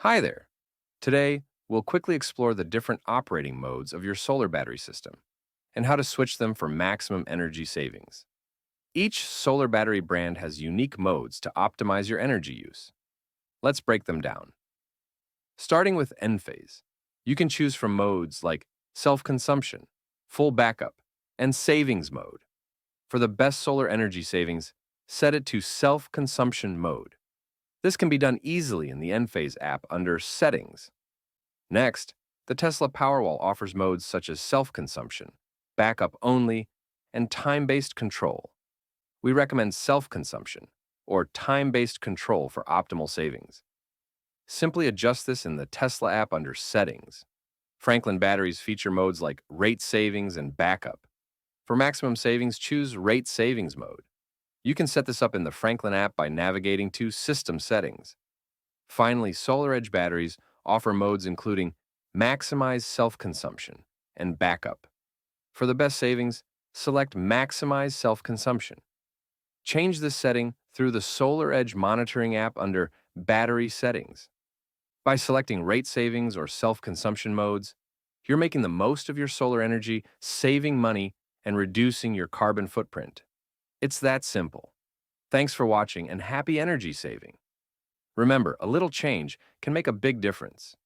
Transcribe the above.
Hi there. Today, we'll quickly explore the different operating modes of your solar battery system and how to switch them for maximum energy savings. Each solar battery brand has unique modes to optimize your energy use. Let's break them down. Starting with Enphase, you can choose from modes like self-consumption, full backup, and savings mode. For the best solar energy savings, set it to self-consumption mode. This can be done easily in the Enphase app under Settings. Next, the Tesla Powerwall offers modes such as self-consumption, backup only, and time-based control. We recommend self-consumption, or time-based control for optimal savings. Simply adjust this in the Tesla app under Settings. Franklin batteries feature modes like rate savings and backup. For maximum savings, choose Rate Savings mode. You can set this up in the Franklin app by navigating to System Settings. Finally, SolarEdge batteries offer modes including Maximize Self-Consumption and Backup. For the best savings, select Maximize Self-Consumption. Change this setting through the SolarEdge monitoring app under Battery Settings. By selecting rate savings or self-consumption modes, you're making the most of your solar energy, saving money, and reducing your carbon footprint. It's that simple. Thanks for watching and happy energy saving. Remember, a little change can make a big difference.